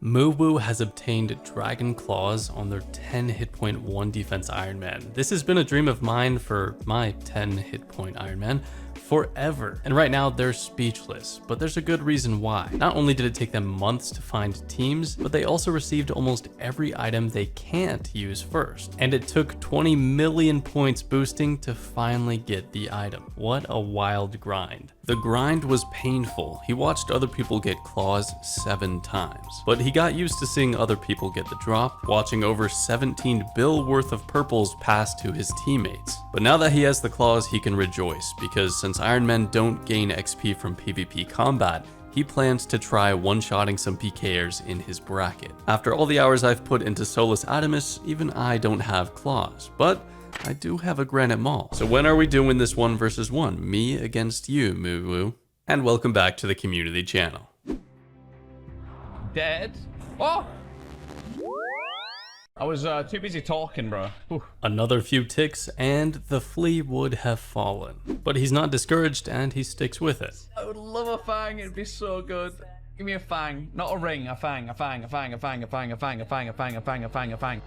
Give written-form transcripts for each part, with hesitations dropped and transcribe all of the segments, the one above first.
Muwu has obtained Dragon Claws on their 10 hit point 1 defense Ironman. This has been a dream of mine for my 10 hit point Ironman forever. And right now they're speechless, but there's a good reason why. Not only did it take them months to find teams, but they also received almost every item they can't use first. And it took 20 million points boosting to finally get the item. What a wild grind. The grind was painful. He watched other people get claws 7 times, but he got used to seeing other people get the drop, watching over 17 bill worth of purples pass to his teammates. But now that he has the claws, he can rejoice, because since Ironmen don't gain XP from PvP combat, he plans to try one-shotting some PKers in his bracket. After all the hours I've put into Solus Adamus, even I don't have claws, but I do have a Granite Maul. So when are we doing this 1 versus 1? Me against you, Muwu. And welcome back to the community channel. Dead? Oh! I was too busy talking, bro. Whew. Another few ticks and the flea would have fallen. But he's not discouraged and he sticks with it. I would love a fang, it'd be so good. Give me a fang, not a ring, a fang, a fang, a fang, a fang, a fang, a fang, a fang, a fang, a fang, a fang, a fang.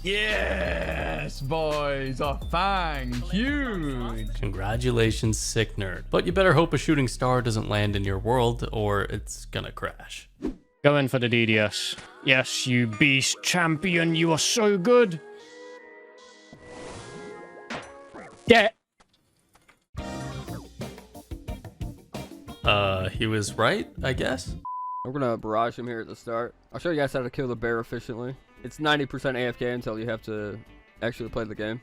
Yes, boys, a fang, huge. Congratulations, sick nerd. But you better hope a shooting star doesn't land in your world or it's gonna crash. Go in for the DDS. Yes, you beast champion, you are so good. Yeah. He was right, I guess. We're gonna barrage him here at the start. I'll show you guys how to kill the bear efficiently. It's 90% AFK until you have to actually play the game.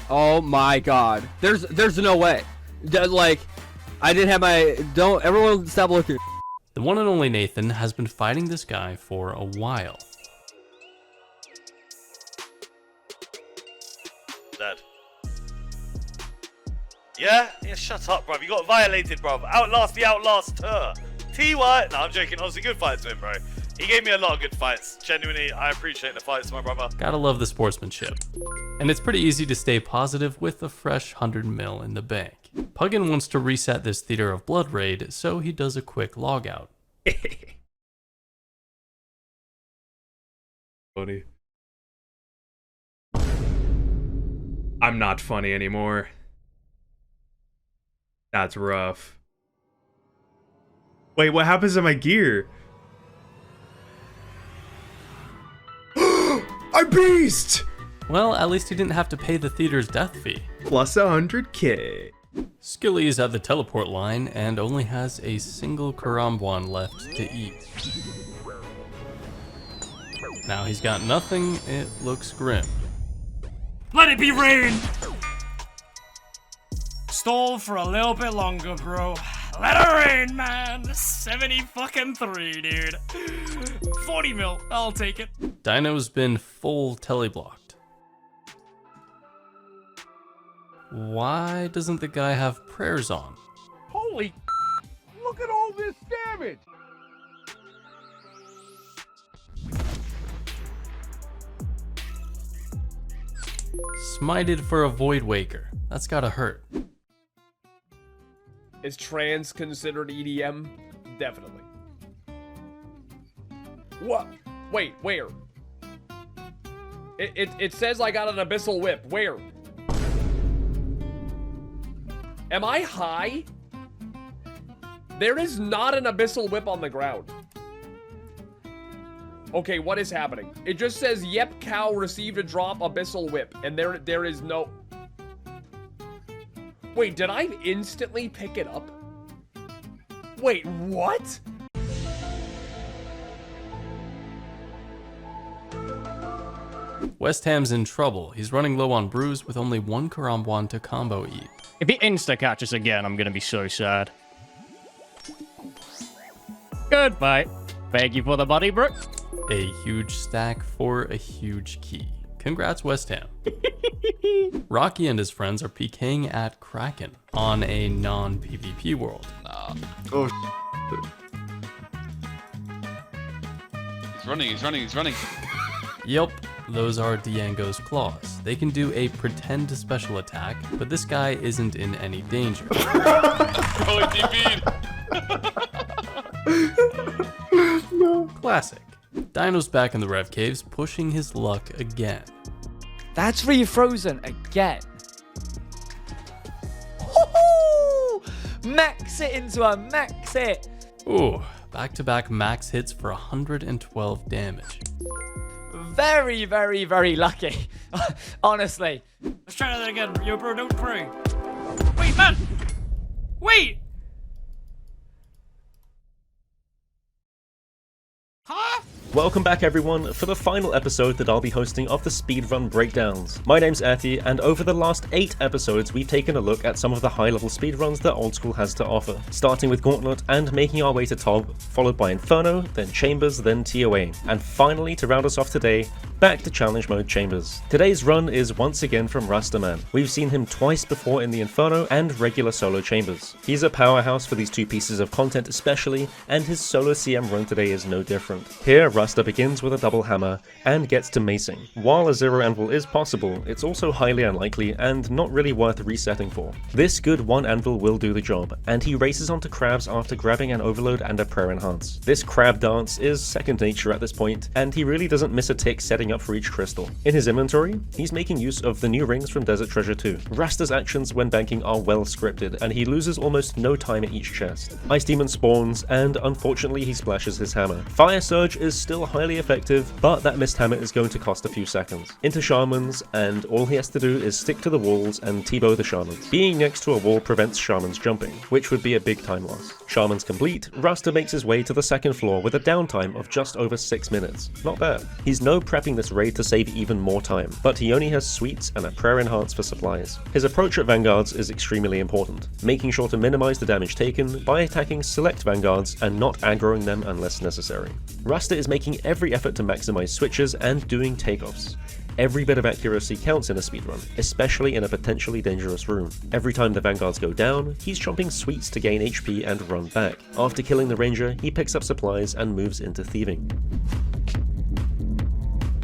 Oh my god. There's no way. Like, I didn't have my... Don't... Everyone stop looking. The one and only Nathan has been fighting this guy for a while. Dead. Yeah, shut up, bruv. You got violated, bruv. Outlast the outlaster. TY. No, I'm joking. Honestly, good fights to him, bro. He gave me a lot of good fights. Genuinely, I appreciate the fights, my brother. Gotta love the sportsmanship. And it's pretty easy to stay positive with a fresh 100 mil in the bank. Puggin wants to reset this Theater of Blood raid, so he does a quick logout. Funny. I'm not funny anymore. That's rough. Wait, what happens to my gear? I beast! Well, at least he didn't have to pay the theater's death fee. Plus 100k. Skilly is at the teleport line and only has a single Karambwan left to eat. Now he's got nothing, it looks grim. Let it be rain! Stall for a little bit longer, bro. Let it rain, man! 73, dude. 40 mil, I'll take it. Dino's been full teleblocked. Why doesn't the guy have prayers on? Holy, look at all this damage! Smited for a Void Waker. That's gotta hurt. Is trans considered EDM? Definitely. What? Wait, where? It says I got an abyssal whip. Where? Am I high? There is not an abyssal whip on the ground. Okay, what is happening? It just says, yep, cow received a drop abyssal whip. And there is no... Wait, did I instantly pick it up? Wait, what? Westham's in trouble. He's running low on brews with only one Karambwan to combo eat. If he insta-catches again, I'm gonna be so sad. Goodbye. Thank you for the body, bro. A huge stack for a huge key. Congrats, Westham. Rocky and his friends are PKing at Kraken on a non-PvP world. Oh, he's running. Yep, those are Diango's claws. They can do a pretend special attack, but this guy isn't in any danger. Classic. Dino's back in the Rev Caves, pushing his luck again. That's refrozen again. Woo-hoo! Max it into a max it. Ooh, back-to-back max hits for 112 damage. Very, very, very lucky. Honestly. Let's try that again. Yo, bro, don't pray. Wait, man! Wait! Huh? Welcome back everyone for the final episode that I'll be hosting of the Speedrun Breakdowns. My name's Erti, and over the last 8 episodes we've taken a look at some of the high-level speedruns that Old School has to offer, starting with Gauntlet and making our way to Tob, followed by Inferno, then Chambers, then TOA, and finally to round us off today, back to Challenge Mode Chambers. Today's run is once again from Rastaman. We've seen him twice before in the Inferno and regular solo Chambers. He's a powerhouse for these 2 pieces of content especially, and his solo CM run today is no different. Here, Rasta begins with a double hammer and gets to macing. While a zero anvil is possible, it's also highly unlikely and not really worth resetting for. This good 1 anvil will do the job, and he races onto crabs after grabbing an overload and a prayer enhance. This crab dance is second nature at this point, and he really doesn't miss a tick setting up for each crystal. In his inventory, he's making use of the new rings from Desert Treasure 2. Rasta's actions when banking are well scripted, and he loses almost no time at each chest. Ice Demon spawns, and unfortunately he splashes his hammer. Fire Surge is still highly effective, but that missed hammer is going to cost a few seconds. Into Shamans, and all he has to do is stick to the walls and T-bow the Shamans. Being next to a wall prevents Shamans jumping, which would be a big time loss. Shamans complete, Rasta makes his way to the second floor with a downtime of just over 6 minutes. Not bad. He's no prepping this raid to save even more time, but he only has sweets and a prayer enhance for supplies. His approach at Vanguards is extremely important, making sure to minimize the damage taken by attacking select Vanguards and not aggroing them unless necessary. Rasta is making every effort to maximize switches and doing takeoffs. Every bit of accuracy counts in a speedrun, especially in a potentially dangerous room. Every time the Vanguards go down, he's chomping sweets to gain HP and run back. After killing the Ranger, he picks up supplies and moves into thieving.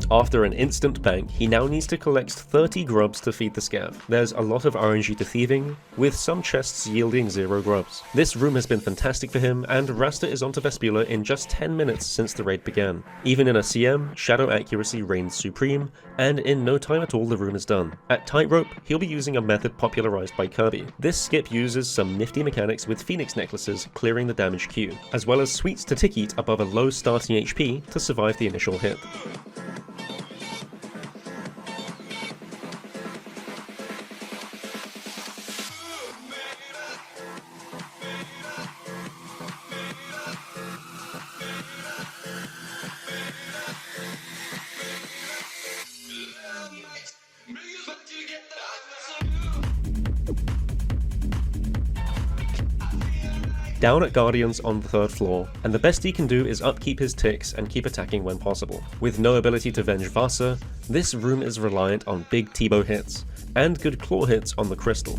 After an instant bank, he now needs to collect 30 grubs to feed the scav. There's a lot of RNG to thieving, with some chests yielding 0 grubs. This room has been fantastic for him, and Rasta is onto Vespula in just 10 minutes since the raid began. Even in a CM, Shadow accuracy reigns supreme, and in no time at all the room is done. At Tightrope, he'll be using a method popularized by Kirby. This skip uses some nifty mechanics with Phoenix necklaces clearing the damage queue, as well as sweets to tick eat above a low starting HP to survive the initial hit. Down at Guardians on the 3rd floor, and the best he can do is upkeep his ticks and keep attacking when possible. With no ability to venge Vasa, this room is reliant on big T-bow hits, and good claw hits on the crystal.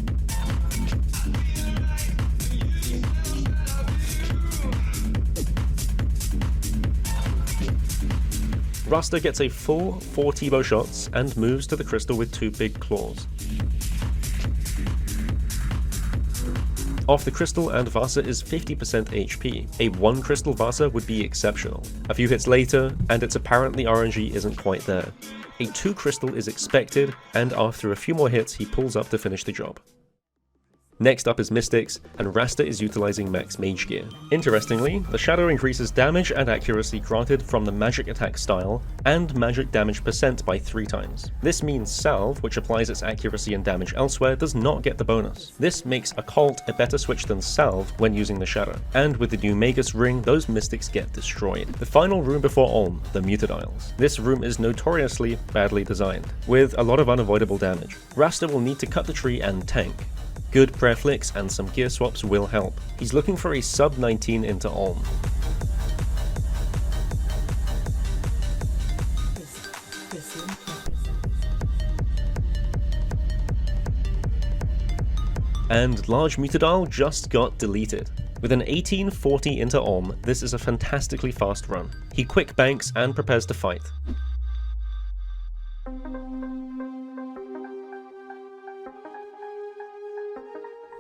Rasta gets a full 4 T-bow shots and moves to the crystal with 2 big claws. Off the crystal and Vasa is 50% HP. A 1 crystal Vasa would be exceptional. A few hits later, and it's apparently RNG isn't quite there. A 2 crystal is expected, and after a few more hits he pulls up to finish the job. Next up is Mystics, and Rasta is utilizing max mage gear. Interestingly, the Shadow increases damage and accuracy granted from the magic attack style, and magic damage percent by 3 times. This means Salve, which applies its accuracy and damage elsewhere, does not get the bonus. This makes Occult a better switch than Salve when using the Shadow, and with the new Magus ring, those Mystics get destroyed. The final room before Ulm, the Muted Isles. This room is notoriously badly designed, with a lot of unavoidable damage. Rasta will need to cut the tree and tank. Good prayer flicks and some gear swaps will help. He's looking for a sub 19 into Ulm. And Large Mutadile just got deleted. With an 1840 into Ulm, this is a fantastically fast run. He quick banks and prepares to fight.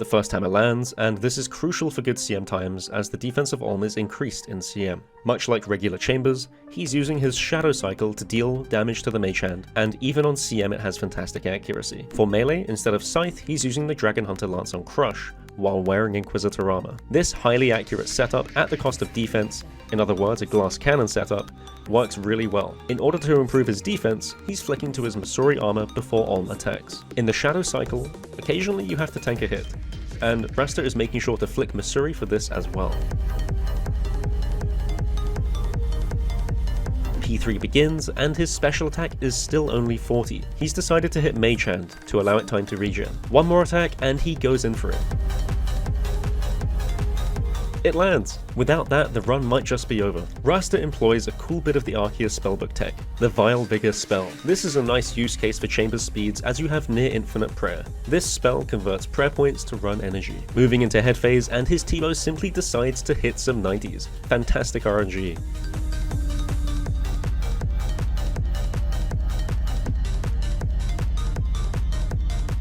The first hammer lands, and this is crucial for good CM times as the defense of Olm is increased in CM. Much like regular Chambers, he's using his Shadow Cycle to deal damage to the Mage Hand, and even on CM it has fantastic accuracy. For melee, instead of Scythe, he's using the Dragon Hunter Lance on Crush, while wearing Inquisitor armor. This highly accurate setup at the cost of defense, in other words a glass cannon setup, works really well. In order to improve his defense, he's flicking to his Masuri armor before Olm attacks. In the Shadow Cycle, occasionally you have to tank a hit, and Rasta is making sure to flick Masuri for this as well. P3 begins, and his special attack is still only 40. He's decided to hit Mage Hand to allow it time to regen. One more attack and he goes in for it. It lands. Without that, the run might just be over. Rasta employs a cool bit of the Arceus spellbook tech, the Vile Vigor spell. This is a nice use case for Chambers speeds as you have near infinite prayer. This spell converts prayer points to run energy. Moving into head phase, and his Teemo simply decides to hit some 90s. Fantastic RNG.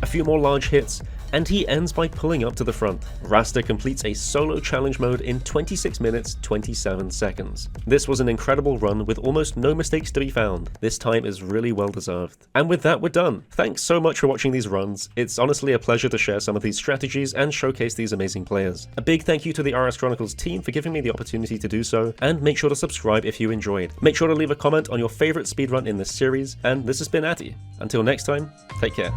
A few more large hits, and he ends by pulling up to the front. Rasta completes a solo challenge mode in 26 minutes 27 seconds. This was an incredible run with almost no mistakes to be found. This time is really well deserved. And with that, we're done. Thanks so much for watching these runs. It's honestly a pleasure to share some of these strategies and showcase these amazing players. A big thank you to the RS Chronicles team for giving me the opportunity to do so, and make sure to subscribe if you enjoyed. Make sure to leave a comment on your favorite speedrun in this series, and this has been Atty. Until next time, take care.